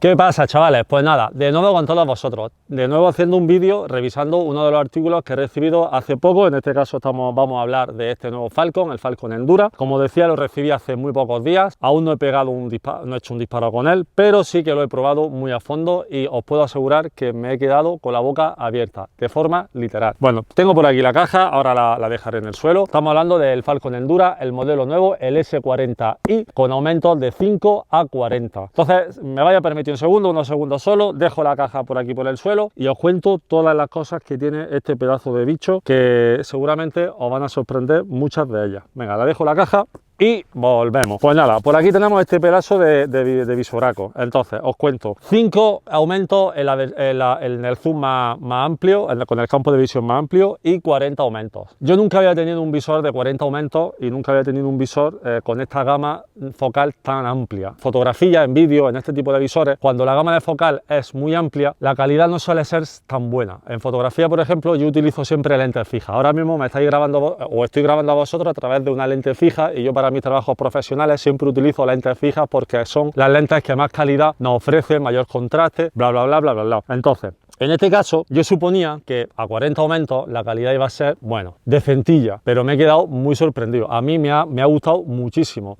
¿Qué pasa, chavales? Pues nada, de nuevo con todos vosotros, de nuevo haciendo un vídeo revisando uno de los artículos que he recibido hace poco. En este caso vamos a hablar de este nuevo Falcon, el Falcon Endura. Como decía, lo recibí hace muy pocos días, aún no he pegado un disparo, no he hecho un disparo con él, pero sí que lo he probado muy a fondo y os puedo asegurar que me he quedado con la boca abierta, de forma literal. Bueno, tengo por aquí la caja, ahora la dejaré en el suelo. Estamos hablando del Falcon Endura, el modelo nuevo, el S40i, con aumentos de 5 a 40. Entonces, me vaya a permitir unos segundos solo, dejo la caja por aquí por el suelo y os cuento todas las cosas que tiene este pedazo de bicho, que seguramente os van a sorprender muchas de ellas. Venga, la dejo la caja y volvemos. Pues nada, por aquí tenemos este pedazo de visoraco. Entonces, os cuento 5 aumentos en el zoom más amplio, con el campo de visión más amplio, y 40 aumentos. Yo nunca había tenido un visor de 40 aumentos y nunca había tenido un visor con esta gama focal tan amplia. Fotografía, en vídeo, en este tipo de visores, cuando la gama de focal es muy amplia, la calidad no suele ser tan buena. En fotografía, por ejemplo, yo utilizo siempre lentes fijas. Ahora mismo me estáis grabando o estoy grabando a vosotros a través de una lente fija, y yo para mis trabajos profesionales siempre utilizo lentes fijas porque son las lentes que más calidad nos ofrecen, mayor contraste, bla bla bla bla bla bla. Entonces, en este caso, yo suponía que a 40 aumentos la calidad iba a ser, bueno, decentilla, pero me he quedado muy sorprendido. A mí me ha gustado muchísimo.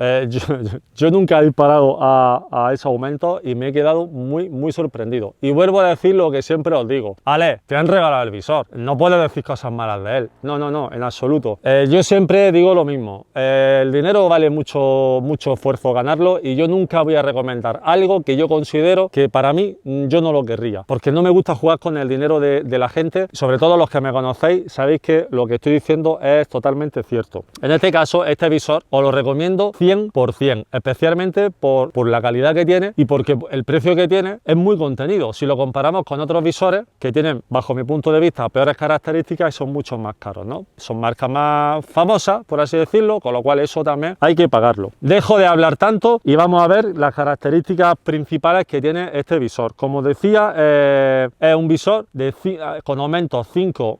Yo nunca he disparado a ese aumento y me he quedado muy sorprendido. Y vuelvo a decir lo que siempre os digo. Ale, te han regalado el visor, no puedes decir cosas malas de él. No, en absoluto. Yo siempre digo lo mismo. El dinero vale mucho esfuerzo ganarlo, y yo nunca voy a recomendar algo que yo considero que para mí yo no lo querría, porque no me gusta jugar con el dinero de la gente. Sobre todo los que me conocéis sabéis que lo que estoy diciendo es totalmente cierto. En este caso, este visor os lo recomiendo 100%, especialmente por la calidad que tiene y porque el precio que tiene es muy contenido. Si lo comparamos con otros visores que tienen, bajo mi punto de vista, peores características y son mucho más caros, ¿no? Son marcas más famosas, por así decirlo, con lo cual eso también hay que pagarlo. Dejo de hablar tanto y vamos a ver las características principales que tiene este visor. Como decía, es un visor con aumentos 5,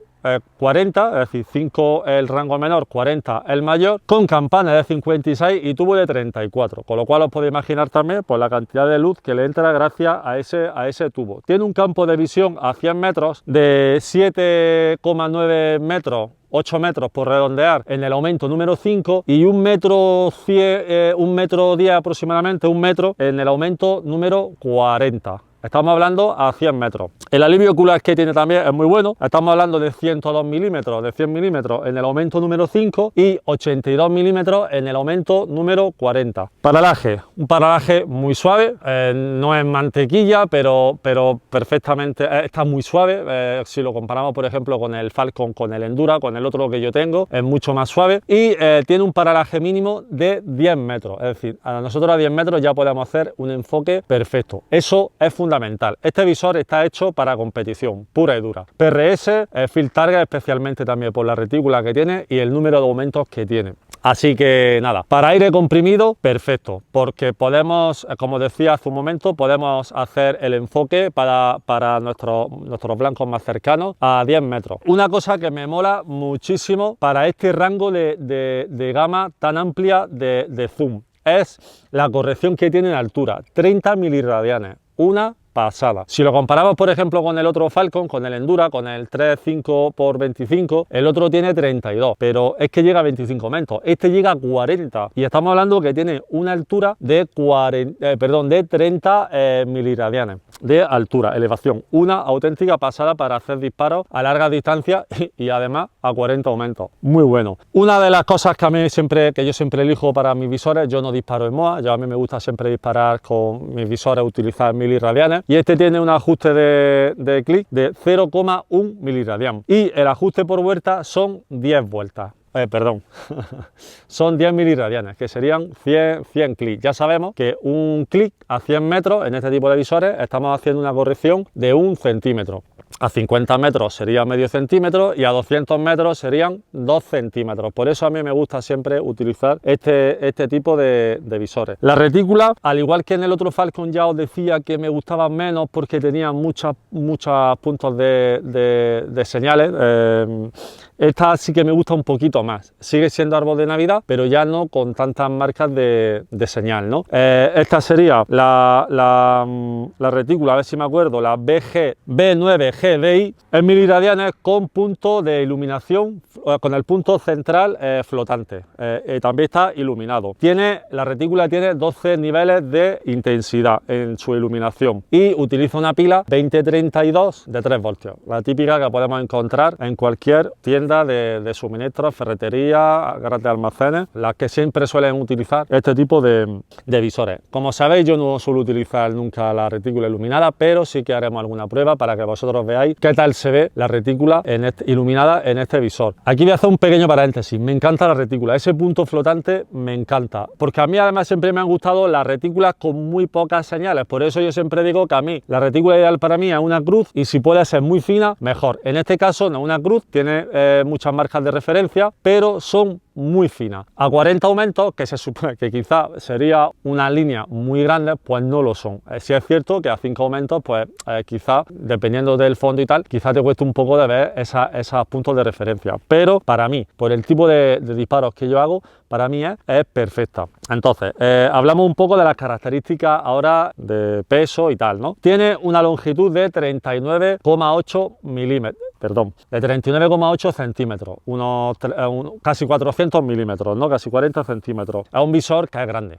40, es decir, 5 el rango menor, 40 el mayor, con campana de 56 y tubo de 34, con lo cual os podéis imaginar también por la cantidad de luz que le entra gracias a ese tubo. Tiene un campo de visión a 100 metros de 7,9 metros, 8 metros por redondear en el aumento número 5, y 1 metro 10, 1 metro 10 aproximadamente, 1 metro en el aumento número 40. Estamos hablando a 100 metros. El alivio ocular que tiene también es muy bueno. Estamos hablando de 102 milímetros, de 100 milímetros en el aumento número 5 y 82 milímetros en el aumento número 40. Paralaje, un paralaje muy suave, no es mantequilla, pero perfectamente está muy suave. Si lo comparamos, por ejemplo, con el Falcon, con el Endura, con el otro que yo tengo, es mucho más suave, y tiene un paralaje mínimo de 10 metros. Es decir, nosotros a 10 metros ya podemos hacer un enfoque perfecto. Eso es fundamental. Este visor está hecho para competición pura y dura. PRS, Field Target, especialmente también por la retícula que tiene y el número de aumentos que tiene. Así que nada, para aire comprimido, perfecto, porque podemos, como decía hace un momento, podemos hacer el enfoque para nuestros blancos más cercanos a 10 metros. Una cosa que me mola muchísimo para este rango de gama tan amplia de zoom es la corrección que tiene en altura, 30 miliradianes. Una pasada. Si lo comparamos, por ejemplo, con el otro Falcon, con el Endura, con el 3.5x25, el otro tiene 32, pero es que llega a 25 metros, este llega a 40, y estamos hablando que tiene una altura de 30 miliradianes de altura, elevación. Una auténtica pasada para hacer disparos a larga distancia y además a 40 aumentos. Muy bueno. Una de las cosas que yo siempre elijo para mis visores, yo no disparo en MOA, a mí me gusta siempre disparar con mis visores, utilizar miliradianes, y este tiene un ajuste de clic de 0,1 miliradian, y el ajuste por vuelta son 10 vueltas. Son 10 miliradianes, que serían 100 clics. Ya sabemos que un clic a 100 metros en este tipo de visores estamos haciendo una corrección de 1 centímetro. A 50 metros sería medio centímetro y a 200 metros serían 2 centímetros. Por eso a mí me gusta siempre utilizar este tipo de visores. La retícula, al igual que en el otro Falcon, ya os decía que me gustaba menos porque tenía muchos puntos de señales. Esta sí que me gusta un poquito más. Sigue siendo árbol de Navidad, pero ya no con tantas marcas de señal, ¿no? Esta sería la retícula, a ver si me acuerdo, la B9GDI, en miliradianes con punto de iluminación, con el punto central flotante. También está iluminado. La retícula tiene 12 niveles de intensidad en su iluminación y utiliza una pila 2032 de 3 voltios, la típica que podemos encontrar en cualquier tienda de suministros, ferretería, grandes almacenes, las que siempre suelen utilizar este tipo de visores. Como sabéis, yo no suelo utilizar nunca la retícula iluminada, pero sí que haremos alguna prueba para que vosotros veáis qué tal se ve la retícula iluminada en este visor. Aquí voy a hacer un pequeño paréntesis. Me encanta la retícula, ese punto flotante me encanta, porque a mí además siempre me han gustado las retículas con muy pocas señales. Por eso yo siempre digo que a mí la retícula ideal para mí es una cruz, y si puede ser muy fina, mejor. En este caso no es una cruz, tiene muchas marcas de referencia, pero son muy finas. A 40 aumentos, que se supone que quizá sería una línea muy grande, pues no lo son. Sí es cierto que a 5 aumentos, pues quizá, dependiendo del fondo y tal, quizá te cueste un poco de ver esos puntos de referencia. Pero para mí, por el tipo de disparos que yo hago, para mí es perfecta. Entonces, hablamos un poco de las características ahora de peso y tal, ¿no? Tiene una longitud de 39,8 milímetros. Perdón, de 39,8 centímetros, casi 400 milímetros, ¿no? Casi 40 centímetros. Es un visor que es grande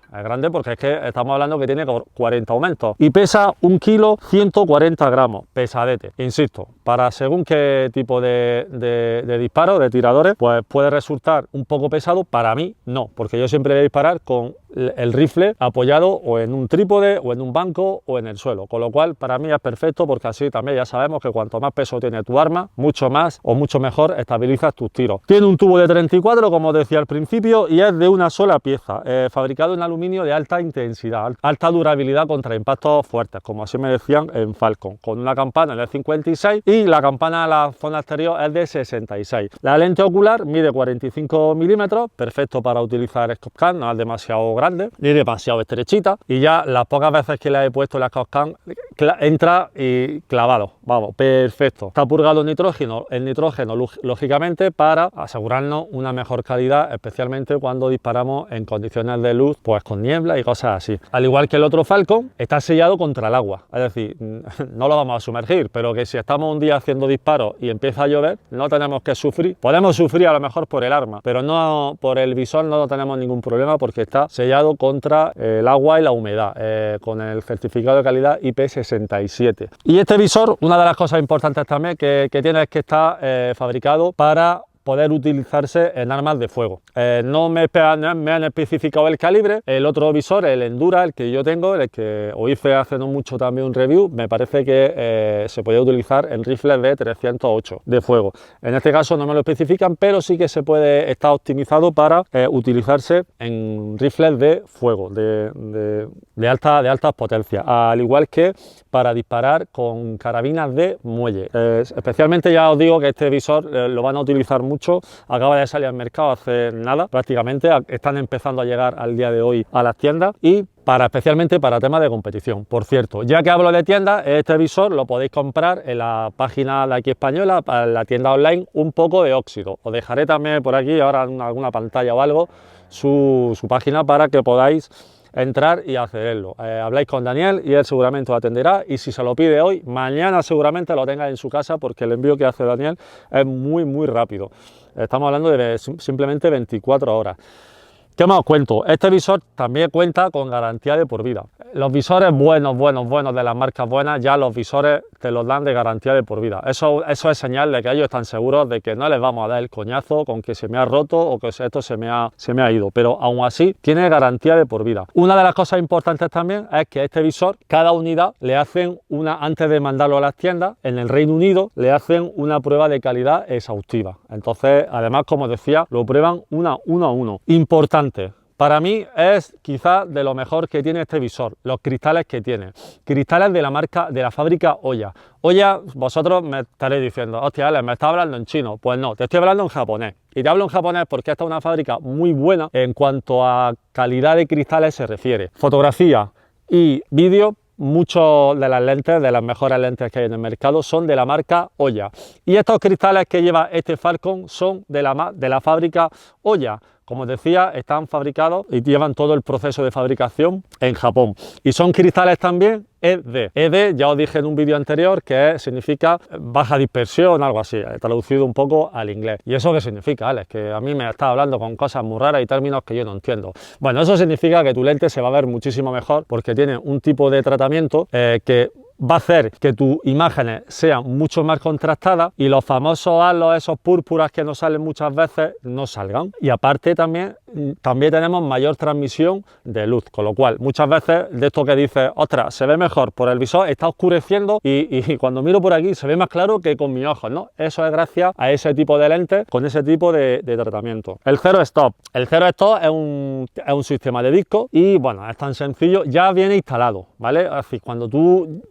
porque es que estamos hablando que tiene 40 aumentos y pesa 1 kilo 140 gramos, pesadete. Insisto, para según qué tipo de disparo, de tiradores, pues puede resultar un poco pesado. Para mí no, porque yo siempre voy a disparar con el rifle apoyado o en un trípode o en un banco o en el suelo, con lo cual para mí es perfecto, porque así también ya sabemos que cuanto más peso tiene tu arma, mucho más o mucho mejor estabilizas tus tiros. Tiene un tubo de 34, como decía al principio, y es de una sola pieza, fabricado en aluminio de alta intensidad, alta durabilidad contra impactos fuertes, como así me decían en Falcon, con una campana de 56 y la campana a la zona exterior es de 66. La lente ocular mide 45 milímetros, perfecto para utilizar scope cam, no es demasiado grande ni demasiado estrechita, y ya las pocas veces que le he puesto la scope cam entra y clavado, vamos, perfecto. Está purgado el nitrógeno lógicamente, para asegurarnos una mejor calidad, especialmente cuando disparamos en condiciones de luz, pues con niebla y cosas así. Al igual que el otro Falcon, está sellado contra el agua, es decir, no lo vamos a sumergir, pero que si estamos un día haciendo disparos y empieza a llover, no tenemos que sufrir. Podemos sufrir a lo mejor por el arma, pero no por el visor, no tenemos ningún problema, porque está sellado contra el agua y la humedad, con el certificado de calidad IP67. Y este visor, una de las cosas importantes también que tiene es que está fabricado para poder utilizarse en armas de fuego. No me han especificado el calibre. El otro visor, el Endura, el que yo tengo, el que os hice hace no mucho también un review, me parece que se podía utilizar en rifles de 308 de fuego. En este caso no me lo especifican, pero sí que está optimizado para utilizarse en rifles de fuego, de altas potencias, al igual que para disparar con carabinas de muelle. Especialmente, ya os digo que este visor lo van a utilizar mucho. Acaba de salir al mercado hace nada, prácticamente están empezando a llegar al día de hoy a las tiendas, y especialmente para temas de competición. Por cierto, ya que hablo de tiendas, este visor lo podéis comprar en la página de aquí española, en la tienda online Un Poco de Óxido. Os dejaré también por aquí ahora en alguna pantalla o algo su página para que podáis entrar y accederlo. Habláis con Daniel y él seguramente os atenderá, y si se lo pide hoy, mañana seguramente lo tenga en su casa, porque el envío que hace Daniel es muy rápido. Estamos hablando de simplemente 24 horas. ¿Qué más os cuento? Este visor también cuenta con garantía de por vida. Los visores buenos de las marcas buenas, ya los visores te los dan de garantía de por vida. Eso es señal de que ellos están seguros de que no les vamos a dar el coñazo con que se me ha roto o que esto se me ha ido, pero aún así tiene garantía de por vida. Una de las cosas importantes también es que este visor, cada unidad le hacen antes de mandarlo a las tiendas, en el Reino Unido le hacen una prueba de calidad exhaustiva. Entonces, además, como decía, lo prueban uno a uno. Importante. Para mí es quizás de lo mejor que tiene este visor, los cristales que tiene. Cristales de la fábrica Oya. Oya, vosotros me estaréis diciendo, hostia, Alex, me está hablando en chino. Pues no, te estoy hablando en japonés. Y te hablo en japonés porque esta es una fábrica muy buena en cuanto a calidad de cristales se refiere. Fotografía y vídeo muchas de las lentes, de las mejores lentes que hay en el mercado, son de la marca Oya. Y estos cristales que lleva este Falcon son de la fábrica Oya. Como decía, están fabricados y llevan todo el proceso de fabricación en Japón. Y son cristales también ED. ED, ya os dije en un vídeo anterior, que significa baja dispersión, algo así, traducido un poco al inglés. ¿Y eso qué significa, Alex? Que a mí me está hablando con cosas muy raras y términos que yo no entiendo. Bueno, eso significa que tu lente se va a ver muchísimo mejor porque tiene un tipo de tratamiento que va a hacer que tus imágenes sean mucho más contrastadas y los famosos halos, esos púrpuras que nos salen muchas veces, no salgan. Y aparte también tenemos mayor transmisión de luz, con lo cual muchas veces de esto que dices, ostras, se ve mejor por el visor, está oscureciendo y cuando miro por aquí se ve más claro que con mis ojos, ¿no? Eso es gracias a ese tipo de lentes con ese tipo de tratamiento. El Zero Stop. El Zero Stop es un sistema de disco y bueno, es tan sencillo, ya viene instalado, ¿vale? Así, cuando tú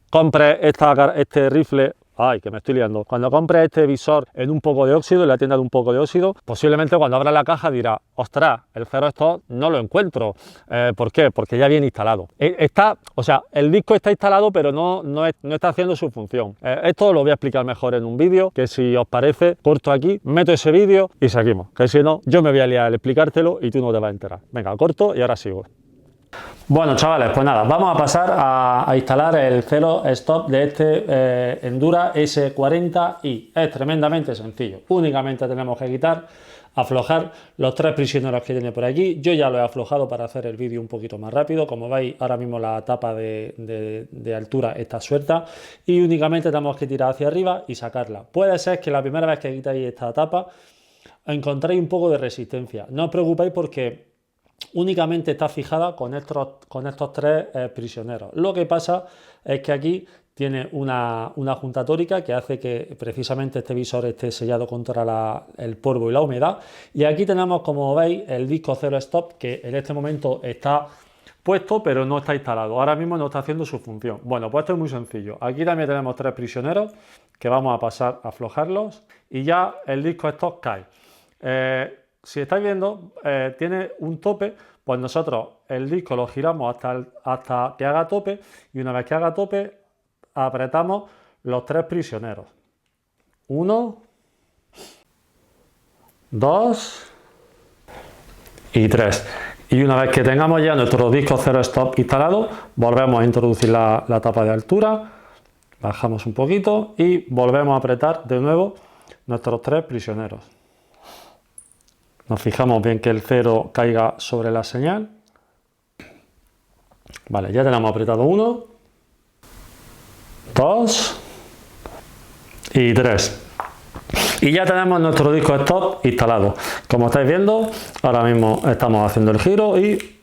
compres este rifle, ay, que me estoy liando, cuando compres este visor en un poco de óxido, en la tienda de un poco de óxido, posiblemente cuando abras la caja dirás, ostras, el Zero Stop no lo encuentro. ¿Por qué? Porque ya viene instalado. O sea, el disco está instalado, pero no está haciendo su función. Esto lo voy a explicar mejor en un vídeo, que si os parece, corto aquí, meto ese vídeo y seguimos. Que si no, yo me voy a liar al explicártelo y tú no te vas a enterar. Venga, corto y ahora sigo. Bueno, chavales, pues nada, vamos a pasar a instalar el Zero Stop de este Endura S40i. Es tremendamente sencillo. Únicamente tenemos que quitar, aflojar los 3 prisioneros que tiene por aquí. Yo ya lo he aflojado para hacer el vídeo un poquito más rápido. Como veis, ahora mismo la tapa de altura está suelta y únicamente tenemos que tirar hacia arriba y sacarla. Puede ser que la primera vez que quitáis esta tapa encontréis un poco de resistencia. No os preocupéis porque únicamente está fijada con estos 3 prisioneros. Lo que pasa es que aquí tiene una junta tórica que hace que precisamente este visor esté sellado contra el polvo y la humedad. Y aquí tenemos, como veis, el disco Zero Stop, que en este momento está puesto pero no está instalado. Ahora mismo no está haciendo su función. Bueno, pues esto es muy sencillo. Aquí también tenemos 3 prisioneros que vamos a pasar a aflojarlos y ya el disco Stop cae. Si estáis viendo, tiene un tope, pues nosotros el disco lo giramos hasta que haga tope y una vez que haga tope apretamos los 3 prisioneros. 1, 2 y 3. Y una vez que tengamos ya nuestro disco Zero Stop instalado, volvemos a introducir la tapa de altura, bajamos un poquito y volvemos a apretar de nuevo nuestros 3 prisioneros. Nos fijamos bien que el cero caiga sobre la señal. Vale, ya tenemos apretado 1, 2 y 3. Y ya tenemos nuestro disco Stop instalado. Como estáis viendo, ahora mismo estamos haciendo el giro y...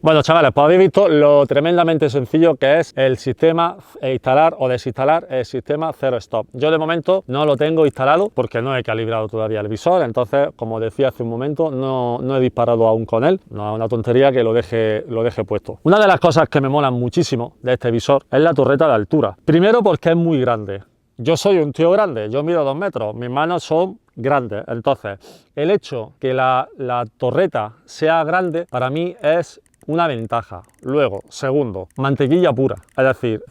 Bueno, chavales, pues habéis visto lo tremendamente sencillo que es el sistema instalar o desinstalar el sistema Zero Stop. Yo de momento no lo tengo instalado porque no he calibrado todavía el visor, entonces, como decía hace un momento, no he disparado aún con él. No es una tontería que lo deje puesto. Una de las cosas que me molan muchísimo de este visor es la torreta de altura. Primero porque es muy grande. Yo soy un tío grande, yo mido 2 metros, mis manos son grandes, entonces el hecho que la torreta sea grande para mí es una ventaja. Luego, segundo, mantequilla pura, es decir,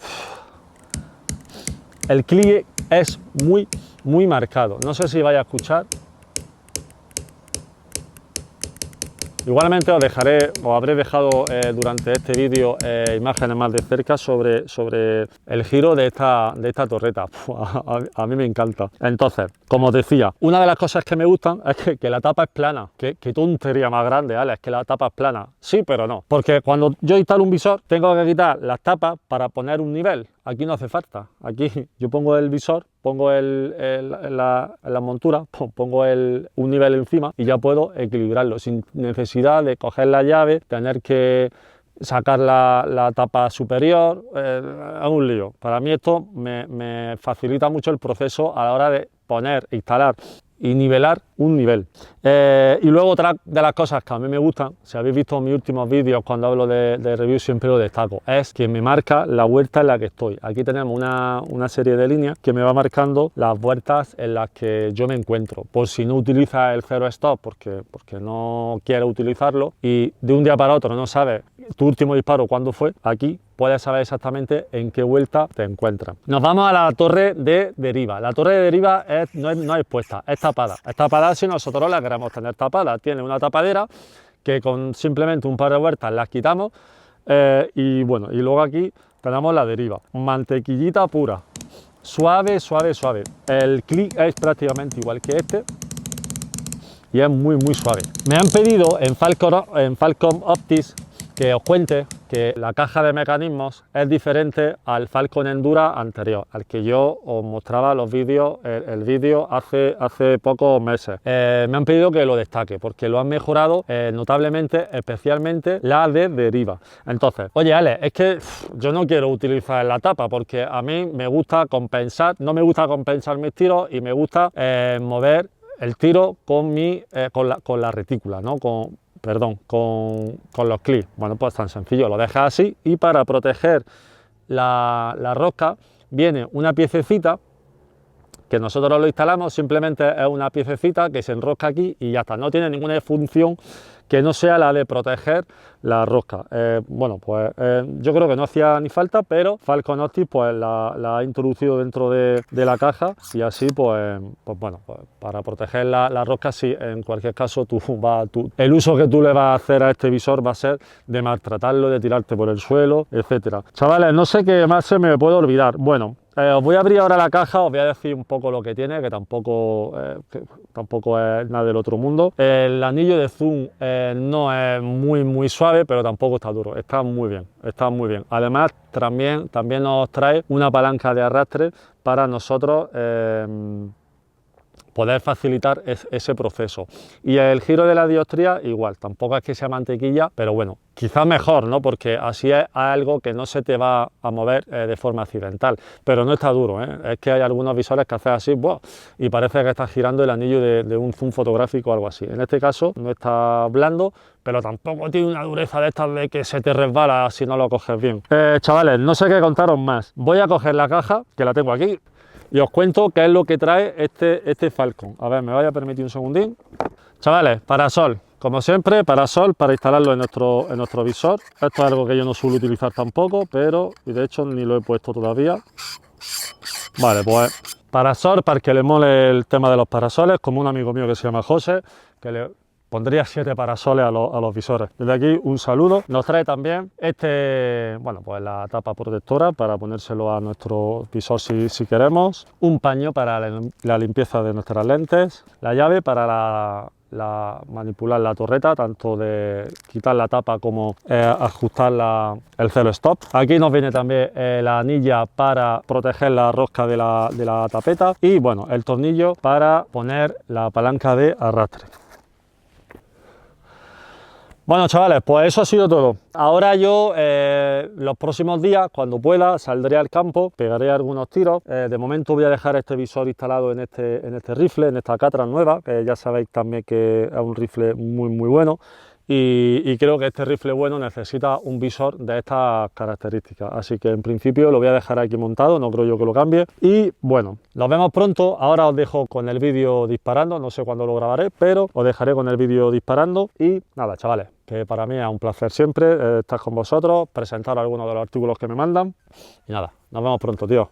el clic es muy marcado. No sé si vais a escuchar. Igualmente os habré dejado durante este vídeo imágenes más de cerca sobre el giro de esta torreta. A mí me encanta. Entonces, como os decía, una de las cosas que me gustan es que la tapa es plana. Qué tontería más grande, Alex, que la tapa es plana. Sí, pero no. Porque cuando yo instalo un visor, tengo que quitar las tapas para poner un nivel. Aquí no hace falta. Aquí yo pongo el visor, pongo la montura, pongo un nivel encima y ya puedo equilibrarlo sin necesidad de coger la llave, tener que sacar la tapa superior. Es un lío. Para mí esto me facilita mucho el proceso a la hora de poner, instalar y nivelar un nivel. Y luego otra de las cosas que a mí me gustan, si habéis visto mis últimos vídeos cuando hablo de review siempre lo destaco, es que me marca la vuelta en la que estoy. Aquí tenemos una serie de líneas que me va marcando las vueltas en las que yo me encuentro, por si no utiliza el Zero Stop porque no quiere utilizarlo y de un día para otro no sabe tu último disparo cuándo fue, aquí puedes saber exactamente en qué vuelta te encuentras. Nos vamos a la torre de deriva. La torre de deriva no es puesta, es tapada. Es tapada si nosotros la queremos tener tapada. Tiene una tapadera que con simplemente un par de vueltas las quitamos y bueno, y luego aquí tenemos la deriva. Mantequillita pura, suave, suave, suave. El clic es prácticamente igual que este y es muy, muy suave. Me han pedido en Falcon Optics que os cuente que la caja de mecanismos es diferente al Falcon Endura anterior, al que yo os mostraba los vídeos, el vídeo hace pocos meses. Me han pedido que lo destaque porque lo han mejorado notablemente, especialmente la de deriva. Entonces, oye Ale, es que yo no quiero utilizar la tapa porque a mí me gusta compensar, no me gusta compensar mis tiros y me gusta mover el tiro con la retícula, ¿no? Con los clips. Bueno, pues tan sencillo, lo dejas así y para proteger la rosca viene una piececita que nosotros lo instalamos, simplemente es una piececita que se enrosca aquí y ya está, no tiene ninguna función que no sea la de proteger la rosca. Bueno, pues yo creo que no hacía ni falta, pero Falcon Optics pues la ha introducido dentro de la caja y así pues bueno, pues para proteger la rosca, sí, en cualquier caso el uso que tú le vas a hacer a este visor va a ser de maltratarlo, de tirarte por el suelo, etcétera. Chavales, no sé qué más se me puede olvidar. Bueno, os voy a abrir ahora la caja, os voy a decir un poco lo que tiene, que tampoco es nada del otro mundo. El anillo de zoom no es muy suave, pero tampoco está duro, está muy bien, está muy bien. Además, también nos trae una palanca de arrastre para nosotros poder facilitar ese proceso. Y el giro de la dioptría igual, tampoco es que sea mantequilla, pero bueno, quizás mejor, ¿no? Porque así es algo que no se te va a mover de forma accidental, pero no está duro, ¿eh? Es que hay algunos visores que haces así, ¡buah! Y parece que estás girando el anillo de un zoom fotográfico o algo así. En este caso no está blando, pero tampoco tiene una dureza de estas de que se te resbala si no lo coges bien. Chavales, no sé qué contaros más. Voy a coger la caja, que la tengo aquí, y os cuento qué es lo que trae este Falcon. A ver, me vaya a permitir un segundín. Chavales, parasol. Como siempre, parasol para instalarlo en nuestro visor. Esto es algo que yo no suelo utilizar tampoco, pero y de hecho ni lo he puesto todavía. Vale, pues parasol para que le mole el tema de los parasoles, como un amigo mío que se llama José, que le pondría 7 parasoles a los visores. Desde aquí un saludo. Nos trae también bueno, pues la tapa protectora para ponérselo a nuestro visor si queremos. Un paño para la limpieza de nuestras lentes. La llave para manipular la torreta, tanto de quitar la tapa como ajustar el celo stop. Aquí nos viene también la anilla para proteger la rosca de la tapeta y bueno, el tornillo para poner la palanca de arrastre. Bueno, chavales, pues eso ha sido todo. Ahora yo, los próximos días, cuando pueda, saldré al campo, pegaré algunos tiros. De momento voy a dejar este visor instalado en este rifle, en esta Catra nueva, que ya sabéis también que es un rifle muy bueno. Y creo que este rifle bueno necesita un visor de estas características, así que en principio lo voy a dejar aquí montado, no creo yo que lo cambie. Y bueno, nos vemos pronto. Ahora os dejo con el vídeo disparando, no sé cuándo lo grabaré, pero os dejaré con el vídeo disparando. Y nada, chavales, que para mí es un placer siempre estar con vosotros, presentar algunos de los artículos que me mandan. Y nada, nos vemos pronto, tío.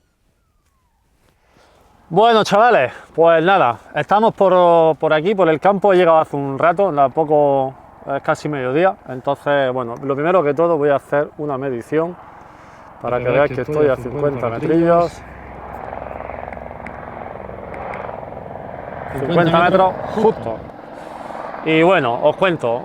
Bueno, chavales, pues nada, estamos por aquí, por el campo. He llegado hace un rato, tampoco... Es casi mediodía, entonces, bueno, lo primero que todo voy a hacer una medición para que veáis que estoy a 50 metrillos. 50 metros justo. Y bueno, os cuento,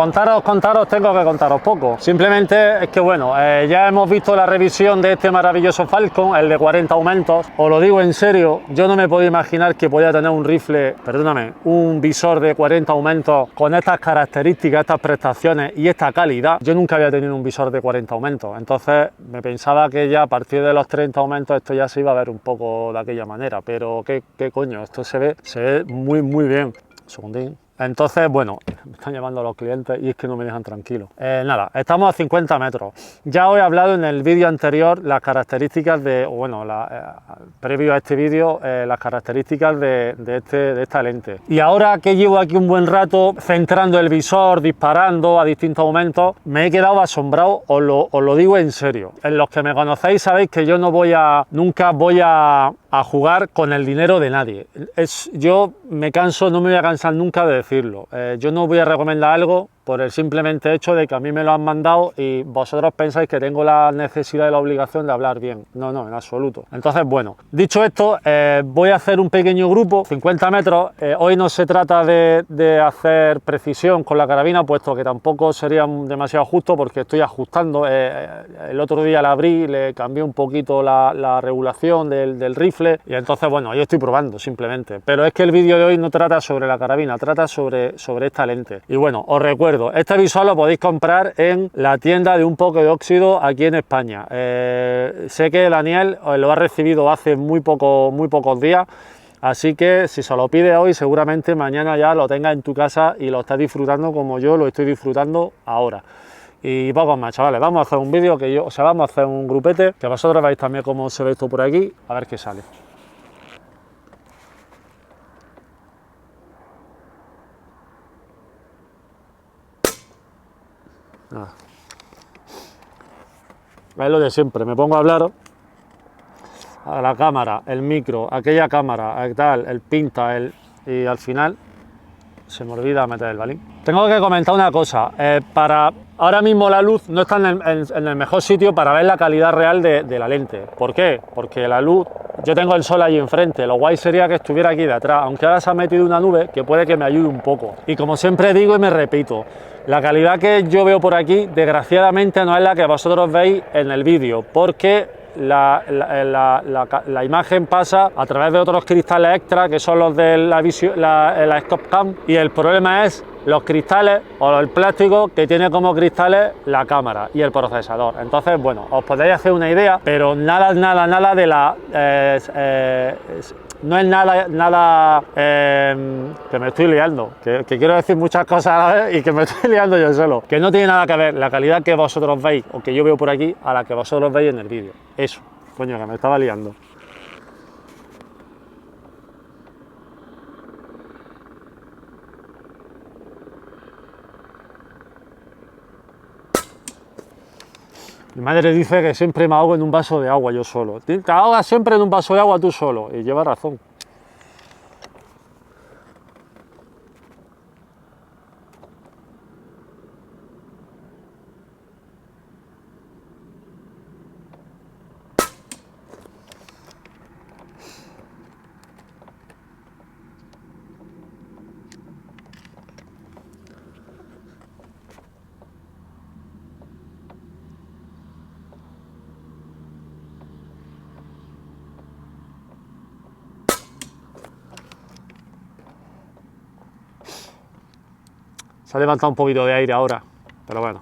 contaros tengo que contaros poco. Simplemente es que bueno, ya hemos visto la revisión de este maravilloso Falcon, el de 40 aumentos. Os lo digo en serio, yo no me podía imaginar que podía tener un rifle, perdóname, un visor de 40 aumentos con estas características, estas prestaciones y esta calidad. Yo nunca había tenido un visor de 40 aumentos, entonces me pensaba que ya a partir de los 30 aumentos esto ya se iba a ver un poco de aquella manera, pero qué coño, esto se ve muy bien. Un segundín. Entonces, bueno, me están llamando los clientes y es que no me dejan tranquilo. Nada, estamos a 50 metros. Ya os he hablado en el vídeo anterior las características de, bueno, previo a este vídeo, las características de esta lente. Y ahora que llevo aquí un buen rato centrando el visor, disparando a distintos momentos, me he quedado asombrado, os lo digo en serio. En los que me conocéis sabéis que yo nunca voy a jugar con el dinero de nadie. Yo me canso, no me voy a cansar nunca de decirlo. Yo no voy a recomendar algo por el simplemente hecho de que a mí me lo han mandado y vosotros pensáis que tengo la necesidad y la obligación de hablar bien. No, no, en absoluto. Entonces, bueno, dicho esto, voy a hacer un pequeño grupo, 50 metros. Hoy no se trata de hacer precisión con la carabina, puesto que tampoco sería demasiado justo porque estoy ajustando. El otro día la abrí, le cambié un poquito la regulación del rifle y entonces, bueno, yo estoy probando simplemente. Pero es que el vídeo de hoy no trata sobre la carabina, trata sobre esta lente. Y bueno, os recuerdo, este visor lo podéis comprar en la tienda de Un Poco de Óxido aquí en España. Sé que Daniel lo ha recibido hace muy pocos días, así que si se lo pide hoy, seguramente mañana ya lo tenga en tu casa y lo estás disfrutando como yo lo estoy disfrutando ahora. Y pocos más, chavales, vamos a hacer un vídeo vamos a hacer un grupete, que vosotros veáis también cómo se ve esto por aquí, a ver qué sale. Es lo de siempre, me pongo a hablar a la cámara, el micro, aquella cámara, tal, el pinta, y al final se me olvida meter el balín. Tengo que comentar una cosa, ahora mismo la luz no está en el mejor sitio para ver la calidad real de la lente. ¿Por qué? Porque la luz, yo tengo el sol ahí enfrente, lo guay sería que estuviera aquí de atrás, aunque ahora se ha metido una nube que puede que me ayude un poco. Y como siempre digo y me repito, la calidad que yo veo por aquí, desgraciadamente no es la que vosotros veis en el vídeo, porque la imagen pasa a través de otros cristales extra que son los de la Scope Cam, y el problema es los cristales o el plástico que tiene como cristales la cámara y el procesador. Entonces, bueno, os podéis hacer una idea, pero nada de la no es nada que me estoy liando, que quiero decir muchas cosas a la vez y que me estoy liando yo solo, que no tiene nada que ver la calidad que vosotros veis o que yo veo por aquí a la que vosotros veis en el vídeo. Eso, coño, que me estaba liando. Mi madre dice que siempre me ahogo en un vaso de agua yo solo. Te ahogas siempre en un vaso de agua tú solo, y lleva razón. Se ha levantado un poquito de aire ahora, pero bueno.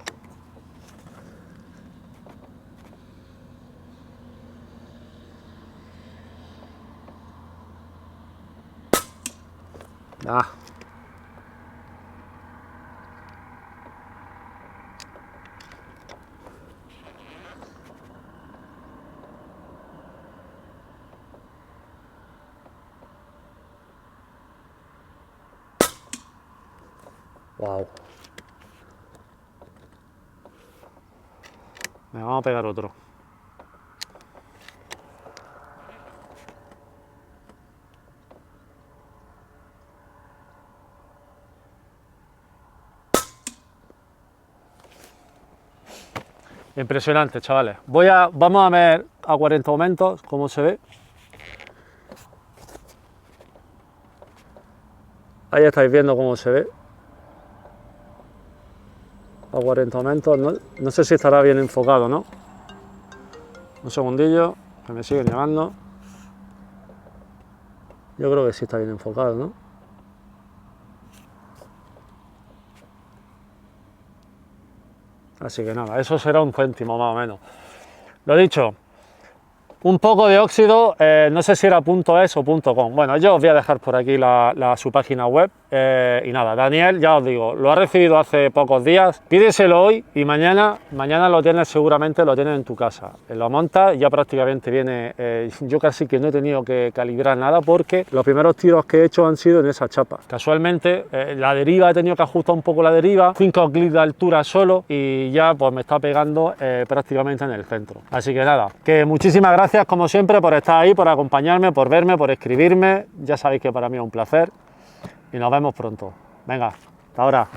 Ah. Wow. Me vamos a pegar otro. Impresionante, chavales. Vamos a ver a 40 aumentos cómo se ve. Ahí estáis viendo cómo se ve. A 40 aumentos. No sé si estará bien enfocado, ¿no? Un segundillo, que me siguen llamando. Yo creo que sí está bien enfocado, ¿no? Así que nada, eso será un céntimo más o menos. Lo dicho, Un Poco de Óxido, no sé si era .es o .com. Bueno, yo os voy a dejar por aquí su página web. Y nada, Daniel, ya os digo, lo ha recibido hace pocos días, pídeselo hoy y mañana lo tienes, seguramente lo tienes en tu casa. Lo montas y ya prácticamente viene, yo casi que no he tenido que calibrar nada porque los primeros tiros que he hecho han sido en esa chapa. Casualmente, la deriva, he tenido que ajustar un poco la deriva, 5 clics de altura solo y ya pues me está pegando prácticamente en el centro. Así que nada, que muchísimas gracias como siempre por estar ahí, por acompañarme, por verme, por escribirme. Ya sabéis que para mí es un placer y nos vemos pronto. Venga, hasta ahora.